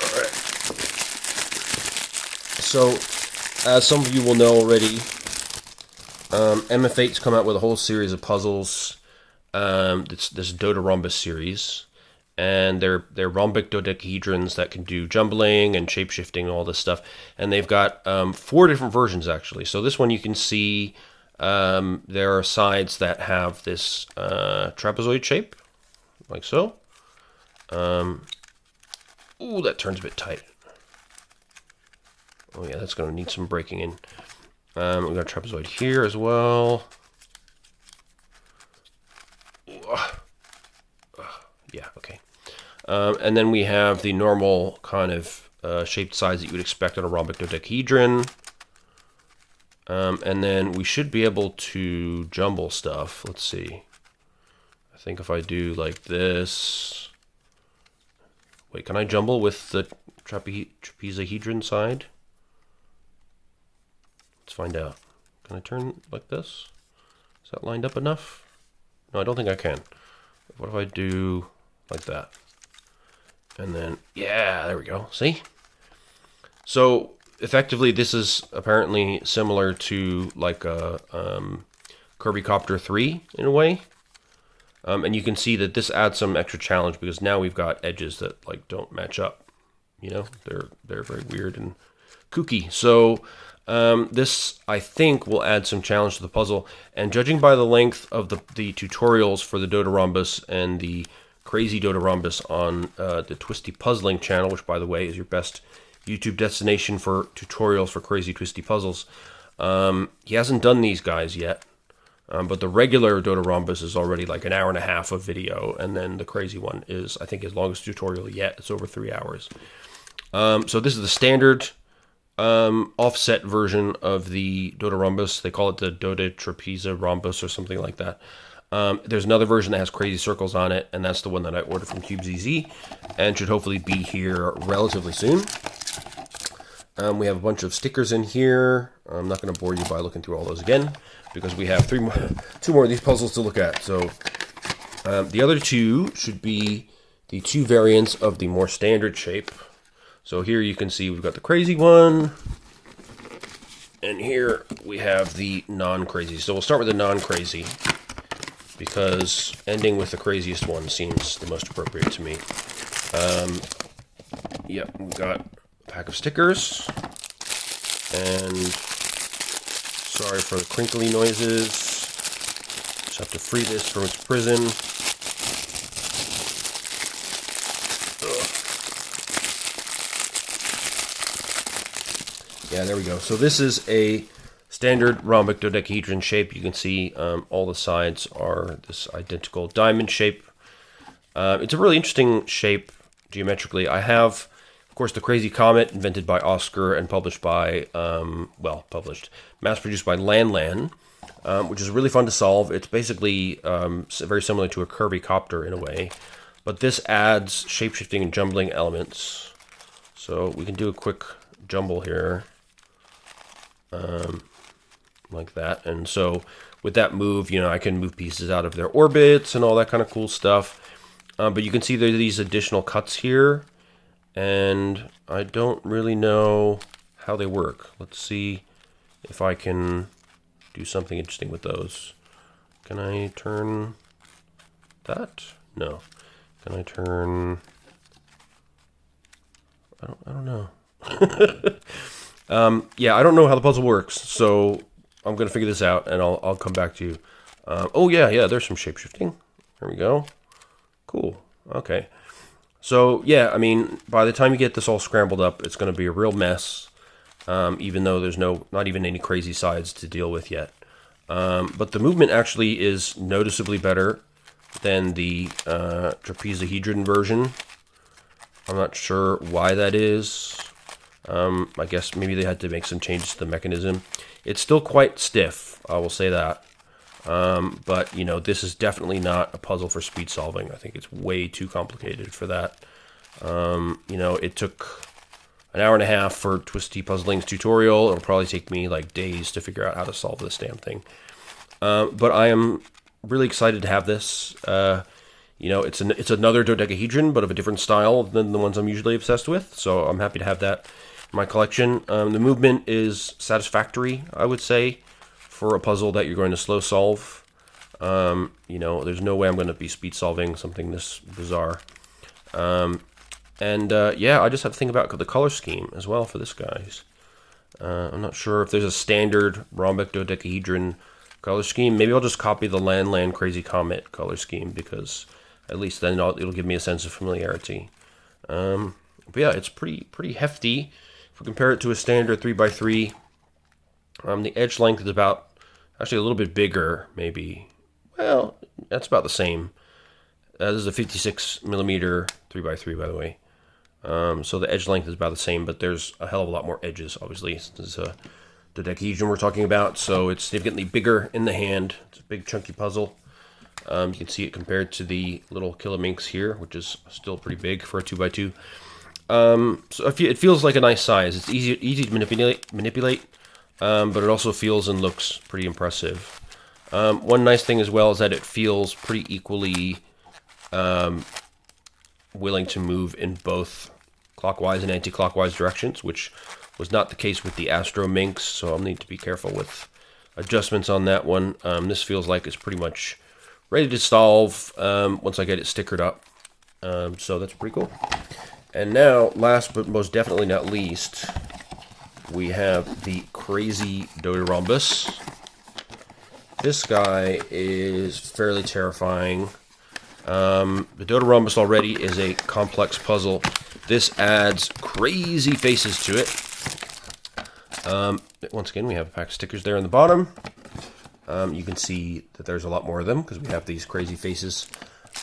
Alright. So, as some of you will know already, MF8's come out with a whole series of puzzles. It's this Doderhombus series. And they're rhombic dodecahedrons that can do jumbling and shapeshifting and all this stuff. And they've got 4 different versions, actually. So this one you can see there are sides that have this trapezoid shape, like so. Ooh, that turns a bit tight. Oh yeah, that's going to need some breaking in. We've got a trapezoid here as well. And then we have the normal kind of shaped sides that you would expect on a rhombic dodecahedron. And then we should be able to jumble stuff. Let's see. I think if I do like this... Wait, can I jumble with the trapezohedron side? Let's find out. Can I turn like this? Is that lined up enough? No, I don't think I can. What if I do like that? And then, yeah, there we go. See? So, effectively, this is apparently similar to like a Kirby Copter 3 in a way. And you can see that this adds some extra challenge because now we've got edges that like don't match up. You know, they're very weird and kooky. So this, I think, will add some challenge to the puzzle. And judging by the length of the tutorials for the Doderhombus and the Crazy Dode-rhombus on the Twisty Puzzling channel, which, by the way, is your best YouTube destination for tutorials for crazy twisty puzzles, he hasn't done these guys yet. But the regular Doderhombus is already like an hour and a half of video, and then the crazy one is, I think, his longest tutorial yet. It's over 3 hours. So this is the standard offset version of the Doderhombus. They call it the Dodecarhombus or something like that. There's another version that has crazy circles on it, and that's the one that I ordered from CubeZZ, and should hopefully be here relatively soon. We have a bunch of stickers in here. I'm not going to bore you by looking through all those again, because we have two more of these puzzles to look at. So the other two should be the two variants of the more standard shape. So here you can see we've got the crazy one, and here we have the non-crazy. So we'll start with the non-crazy, because ending with the craziest one seems the most appropriate to me. Yep, we've got a pack of stickers, and sorry for the crinkly noises. Just have to free this from its prison. Yeah, there we go. So this is a standard rhombic dodecahedron shape. You can see all the sides are this identical diamond shape. It's a really interesting shape geometrically. I have, of course, the Crazy Comet, invented by Oscar and published by, mass-produced by Lan, which is really fun to solve. It's basically very similar to a Kirby Copter in a way, but this adds shape-shifting and jumbling elements. So we can do a quick jumble here. Like that, and so with that move, I can move pieces out of their orbits and all that kind of cool stuff. But you can see there are these additional cuts here, and I don't really know how they work. Let's see if I can do something interesting with those. Can I turn that? No. Can I turn? I don't know. Yeah, I don't know how the puzzle works, so I'm going to figure this out, and I'll come back to you. Oh, yeah, there's some shape-shifting. There we go. Cool. Okay. So, yeah, I mean, by the time you get this all scrambled up, it's going to be a real mess, even though there's not even any crazy sides to deal with yet. But the movement actually is noticeably better than the trapezohedron version. I'm not sure why that is. I guess maybe they had to make some changes to the mechanism. It's still quite stiff, I will say that. But, this is definitely not a puzzle for speed solving. I think it's way too complicated for that. It took an hour and a half for Twisty Puzzling's tutorial. It'll probably take me like days to figure out how to solve this damn thing. But I am really excited to have this. It's another dodecahedron, but of a different style than the ones I'm usually obsessed with. So I'm happy to have that in my collection. The movement is satisfactory, I would say, for a puzzle that you're going to slow solve. There's no way I'm going to be speed solving something this bizarre. I just have to think about the color scheme as well for this, guys. I'm not sure if there's a standard rhombic dodecahedron color scheme. Maybe I'll just copy the Lan Crazy Comet color scheme, because at least then it'll give me a sense of familiarity. But yeah, it's pretty hefty. If we compare it to a standard 3x3, the edge length is actually a little bit bigger, maybe. Well, that's about the same. This is a 56 millimeter 3x3, by the way. So the edge length is about the same, but there's a hell of a lot more edges, obviously. This is a dodecahedron we're talking about, so it's significantly bigger in the hand. It's a big, chunky puzzle. You can see it compared to the little Kilominx here, which is still pretty big for a 2x2. So it feels like a nice size. It's easy to manipulate, but it also feels and looks pretty impressive. One nice thing as well is that it feels pretty equally willing to move in both clockwise and anti-clockwise directions, which was not the case with the Astrominx, so I'll need to be careful with adjustments on that one. This feels like it's pretty much ready to solve once I get it stickered up. So that's pretty cool. And now, last but most definitely not least, we have the Crazy Dode-Rhombus. This guy is fairly terrifying. The Doderhombus already is a complex puzzle. This adds crazy faces to it. Once again, we have a pack of stickers there on the bottom. You can see that there's a lot more of them because we have these crazy faces.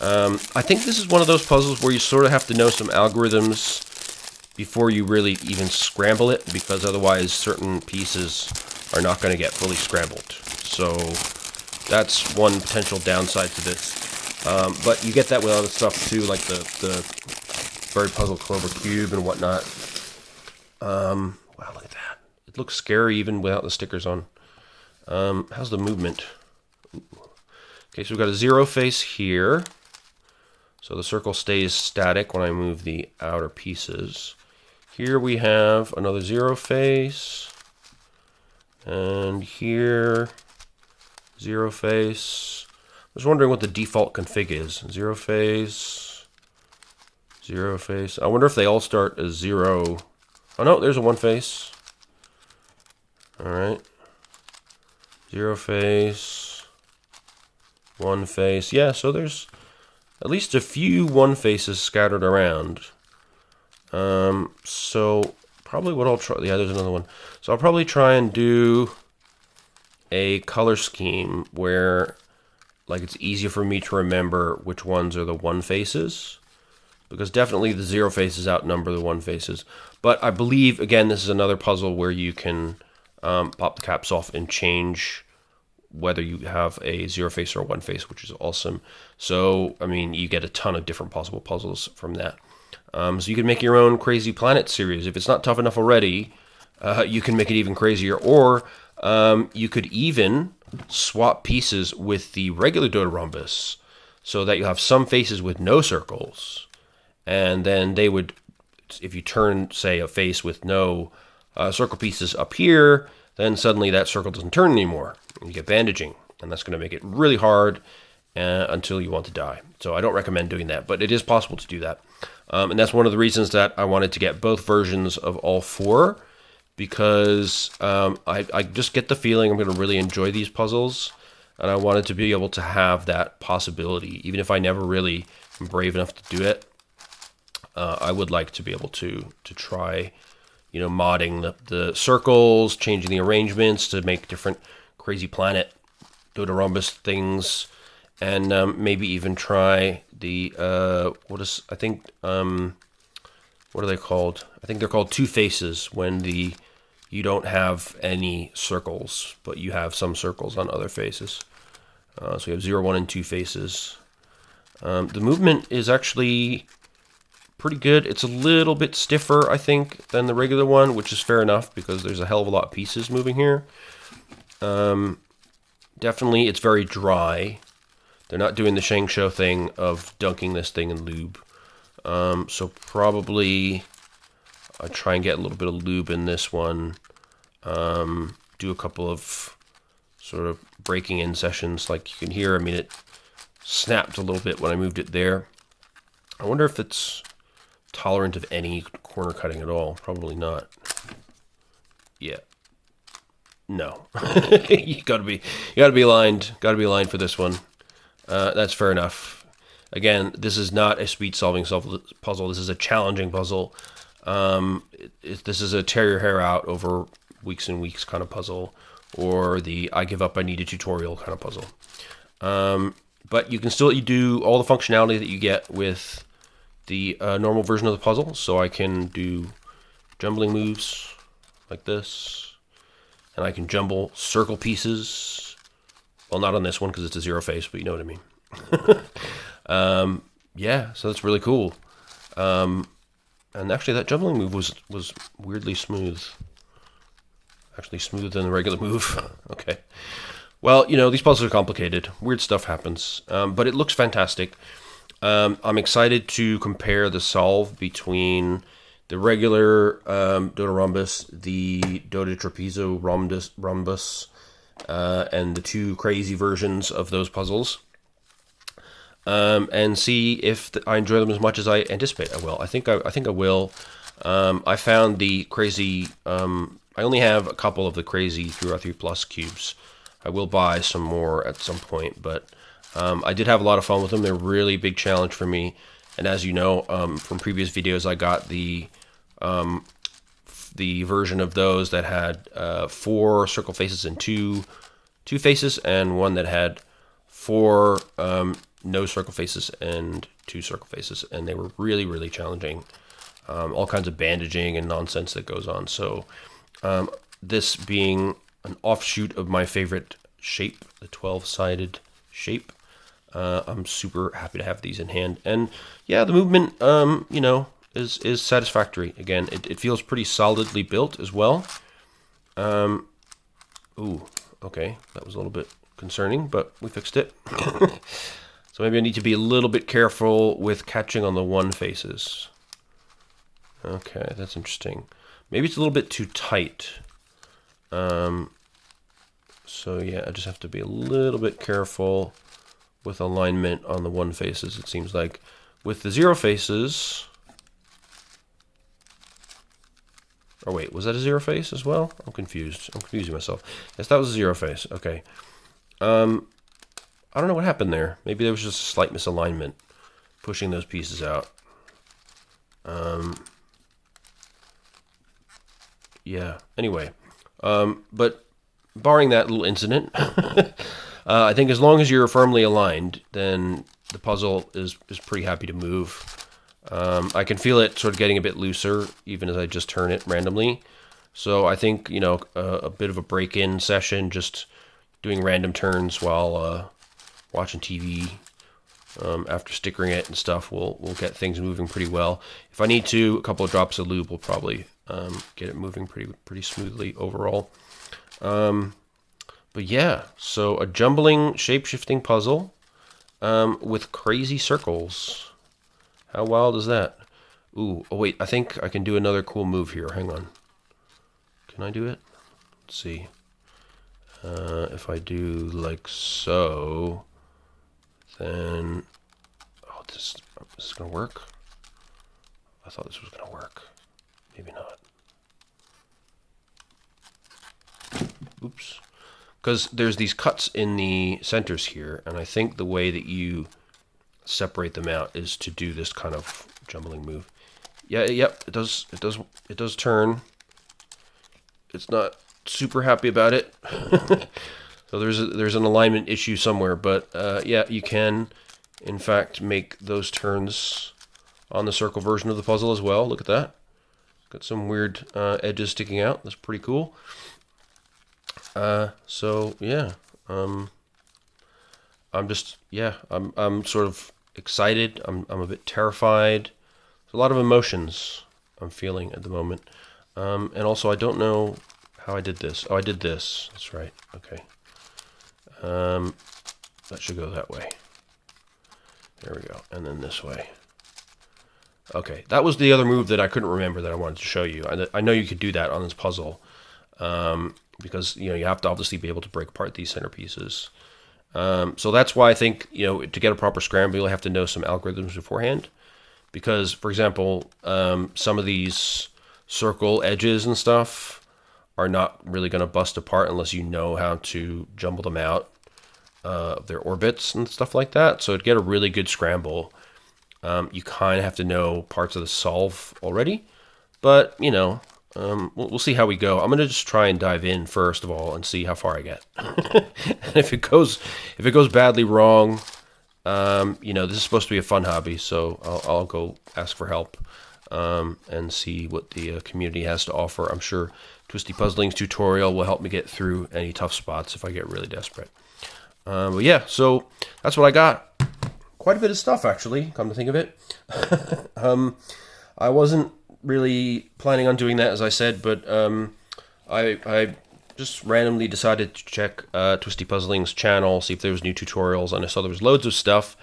I think this is one of those puzzles where you sort of have to know some algorithms before you really even scramble it, because otherwise certain pieces are not going to get fully scrambled. So that's one potential downside to this. But you get that with other stuff too, like the Bird Puzzle Clover Cube and whatnot. Wow, look at that. It looks scary even without the stickers on. How's the movement? Ooh. Okay, so we've got a zero face here. So the circle stays static when I move the outer pieces. Here we have another zero face. And here, zero face. I was wondering what the default config is. Zero face. Zero face. I wonder if they all start as zero. Oh no, there's a one face. Alright. Zero face. One face. Yeah, so there's at least a few one faces scattered around. So probably what I'll try. Yeah, there's another one. So I'll probably try and do a color scheme where, like, it's easier for me to remember which ones are the one faces, because definitely the zero faces outnumber the one faces. But I believe, again, this is another puzzle where you can pop the caps off and change whether you have a zero face or a one face, which is awesome. So, I mean, you get a ton of different possible puzzles from that. So you can make your own Crazy Planet series. If it's not tough enough already, you can make it even crazier. Or you could even swap pieces with the regular Doderhombus so that you have some faces with no circles. And then they would, if you turn, say, a face with no circle pieces up here, then suddenly that circle doesn't turn anymore. You get bandaging, and that's going to make it really hard until you want to die. So I don't recommend doing that, but it is possible to do that. And that's one of the reasons that I wanted to get both versions of all four, because I just get the feeling I'm going to really enjoy these puzzles, and I wanted to be able to have that possibility. Even if I never really am brave enough to do it, I would like to be able to try, you know, modding the circles, changing the arrangements to make different Crazy Planet Doderhombus things, and maybe even try the what are they called? I think they're called two faces when you don't have any circles, but you have some circles on other faces. So you have 0, 1, and 2 faces. The movement is actually pretty good. It's a little bit stiffer, I think, than the regular one, which is fair enough because there's a hell of a lot of pieces moving here. Definitely, it's very dry. They're not doing the Shengshou thing of dunking this thing in lube. So probably I'll try and get a little bit of lube in this one. Do a couple of sort of breaking in sessions like you can hear. I mean, it snapped a little bit when I moved it there. I wonder if it's tolerant of any corner cutting at all. Probably not. Yeah. No. you gotta be aligned. Gotta be aligned for this one. That's fair enough. Again, this is not a speed solving puzzle. This is a challenging puzzle. This is a tear your hair out over weeks and weeks kind of puzzle, or the I give up, I need a tutorial kind of puzzle. But you can still do all the functionality that you get with the normal version of the puzzle. So I can do jumbling moves like this, and I can jumble circle pieces. Well, not on this one because it's a zero face, but you know what I mean. Yeah, so that's really cool. And actually, that jumbling move was weirdly smooth. Actually, smoother than the regular move. Okay. Well, you know, these puzzles are complicated. Weird stuff happens. But it looks fantastic. I'm excited to compare the solve between the regular Doderhombus, the Dodecarhombus, and the two crazy versions of those puzzles. And see if I enjoy them as much as I anticipate I will. I think I will. I found the crazy... I only have a couple of the crazy 3x3 Plus cubes. I will buy some more at some point, but I did have a lot of fun with them. They're a really big challenge for me. And as you know from previous videos, I got the version of those that had 4 circle faces and two faces, and one that had 4 no circle faces and 2 circle faces, and they were really, really challenging. All kinds of bandaging and nonsense that goes on. So this being an offshoot of my favorite shape, the 12-sided shape, I'm super happy to have these in hand. And yeah, the movement, you know, is satisfactory. Again, it feels pretty solidly built as well. Ooh, okay, that was a little bit concerning, but we fixed it. So maybe I need to be a little bit careful with catching on the one faces. Okay, that's interesting. Maybe it's a little bit too tight. So yeah, I just have to be a little bit careful with alignment on the one faces, it seems like. With the zero faces... Oh wait, was that a zero face as well? I'm confused. I'm confusing myself. Yes, that was a zero face. Okay. I don't know what happened there. Maybe there was just a slight misalignment pushing those pieces out. Yeah, anyway. But barring that little incident, I think as long as you're firmly aligned, then the puzzle is pretty happy to move. I can feel it sort of getting a bit looser even as I just turn it randomly. So I think, you know, a bit of a break-in session, just doing random turns while watching TV after stickering it and stuff will get things moving pretty well. If I need to, a couple of drops of lube will probably get it moving pretty smoothly overall. But yeah, so a jumbling shape-shifting puzzle with crazy circles. How wild is that? Ooh, oh wait, I think I can do another cool move here. Hang on. Can I do it? Let's see. If I do like so, then... Oh, this is going to work? I thought this was going to work. Maybe not. Oops. Because there's these cuts in the centers here, and I think the way that you separate them out is to do this kind of jumbling move. Yeah, yep, it does turn. It's not super happy about it. So there's an alignment issue somewhere, but yeah, you can in fact make those turns on the circle version of the puzzle as well. Look at that. Got some weird edges sticking out. That's pretty cool. So yeah, I'm sort of excited. I'm a bit terrified. There's a lot of emotions I'm feeling at the moment. And also I don't know how I did this. Oh, I did this. That's right. Okay. That should go that way. There we go. And then this way. Okay. That was the other move that I couldn't remember that I wanted to show you. I know you could do that on this puzzle. Because, you know, you have to obviously be able to break apart these centerpieces. So that's why I think, you know, to get a proper scramble, you'll have to know some algorithms beforehand. Because, for example, some of these circle edges and stuff are not really going to bust apart unless you know how to jumble them out of their orbits and stuff like that. So to get a really good scramble, you kind of have to know parts of the solve already. But, you know, we'll see how we go. I'm going to just try and dive in first of all and see how far I get. And if it goes badly wrong, you know, this is supposed to be a fun hobby, so I'll go ask for help and see what the community has to offer. I'm sure Twisty Puzzling's tutorial will help me get through any tough spots if I get really desperate. But yeah, so that's what I got. Quite a bit of stuff, actually, come to think of it. I wasn't really planning on doing that, as I said, but I just randomly decided to check Twisty Puzzling's channel, see if there was new tutorials, and I saw there was loads of stuff,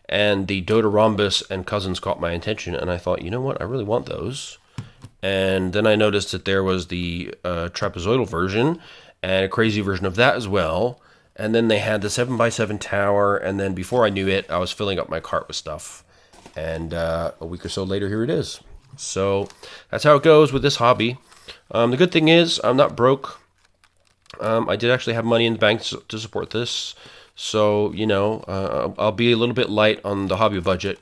and the Doderhombus and cousins caught my attention, and I thought, you know what, I really want those. And then I noticed that there was the trapezoidal version, and a crazy version of that as well. And then they had the 7x7 tower, and then before I knew it, I was filling up my cart with stuff. And a week or so later, here it is. So that's how it goes with this hobby. The good thing is, I'm not broke. I did actually have money in the bank to support this. So, you know, I'll be a little bit light on the hobby budget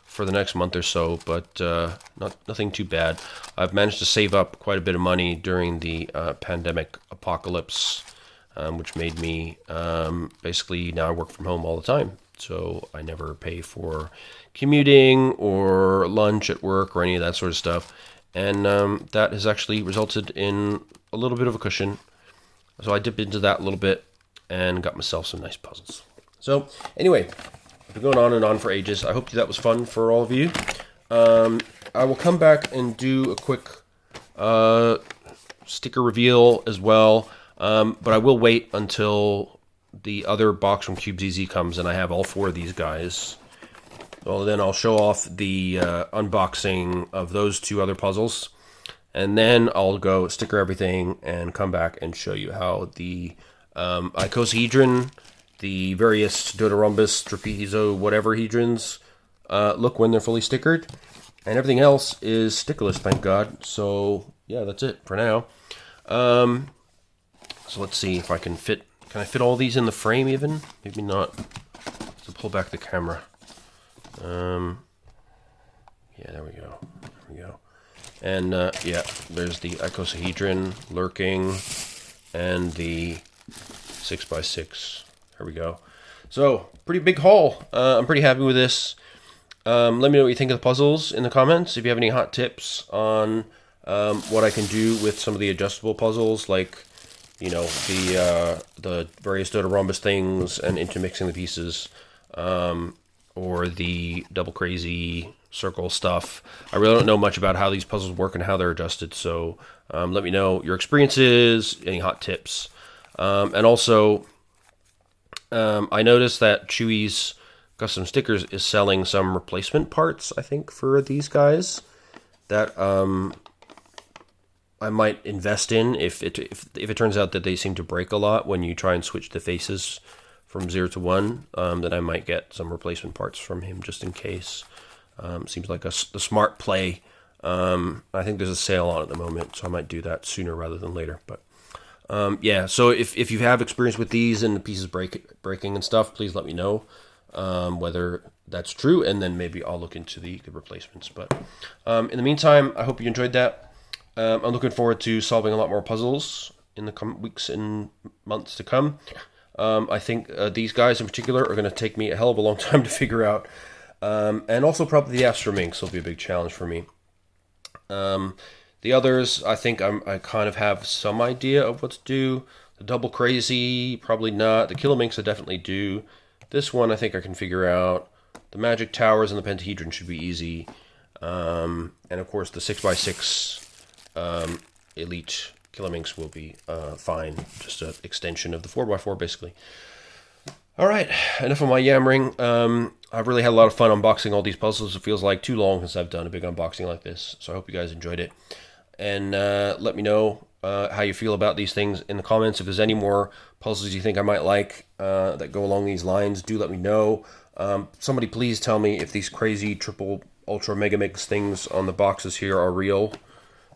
for the next month or so, but nothing too bad. I've managed to save up quite a bit of money during the pandemic apocalypse. Which made me basically now I work from home all the time. So I never pay for commuting or lunch at work or any of that sort of stuff. And that has actually resulted in a little bit of a cushion. So I dipped into that a little bit and got myself some nice puzzles. So anyway, I've been going on and on for ages. I hope that was fun for all of you. I will come back and do a quick sticker reveal as well. But I will wait until the other box from CubeZZ comes and I have all 4 of these guys. Well, then I'll show off the unboxing of those 2 other puzzles. And then I'll go sticker everything and come back and show you how the icosahedron, the various Doderhombus, trapezo, whatever hedrons look when they're fully stickered. And everything else is stickerless, thank God. So, yeah, that's it for now. So let's see if I can fit. Can I fit all these in the frame even? Maybe not. So pull back the camera. Yeah, there we go. There we go. And yeah, there's the icosahedron lurking and the 6x6. There we go. So pretty big haul. I'm pretty happy with this. Let me know what you think of the puzzles in the comments. If you have any hot tips on what I can do with some of the adjustable puzzles, like, you know, the various Doderhombus things and intermixing the pieces, or the double crazy circle stuff. I really don't know much about how these puzzles work and how they're adjusted, so let me know your experiences, any hot tips. And also, I noticed that Chewy's Custom Stickers is selling some replacement parts, I think, for these guys that I might invest in if it turns out that they seem to break a lot when you try and switch the faces from 0 to 1. Then I might get some replacement parts from him just in case. Seems like the smart play. I think there's a sale on at the moment, so I might do that sooner rather than later. But yeah, so if you have experience with these and the pieces breaking and stuff, please let me know whether that's true, and then maybe I'll look into the replacements. But in the meantime, I hope you enjoyed that. I'm looking forward to solving a lot more puzzles in the weeks and months to come. I think these guys in particular are going to take me a hell of a long time to figure out. And also probably the Astrominx will be a big challenge for me. The others, I think I kind of have some idea of what to do. The Double Crazy, probably not. The Kilominx I definitely do. This one I think I can figure out. The Magic Towers and the Pentahedron should be easy. And of course the 6x6 Elite Kilominx will be fine. Just an extension of the 4x4 basically. Alright, enough of my yammering. I've really had a lot of fun unboxing all these puzzles. It feels like too long since I've done a big unboxing like this. So I hope you guys enjoyed it. And let me know how you feel about these things in the comments. If there's any more puzzles you think I might like that go along these lines, do let me know. Somebody please tell me if these crazy triple ultra mega mix things on the boxes here are real,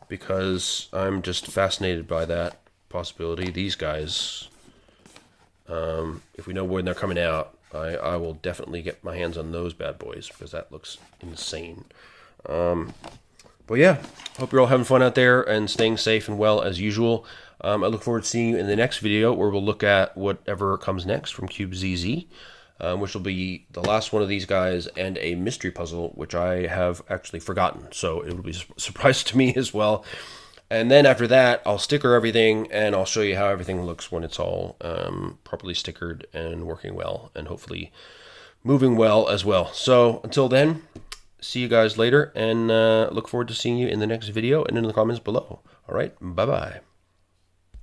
because I'm just fascinated by that possibility. These guys, if we know when they're coming out, I will definitely get my hands on those bad boys, because that looks insane. But yeah, hope you're all having fun out there and staying safe and well as usual. I look forward to seeing you in the next video, where we'll look at whatever comes next from CubeZZ. which will be the last one of these guys, and a mystery puzzle, which I have actually forgotten. So it will be a surprise to me as well. And then after that, I'll sticker everything, and I'll show you how everything looks when it's all properly stickered and working well, and hopefully moving well as well. So until then, see you guys later, and look forward to seeing you in the next video and in the comments below. All right, bye-bye.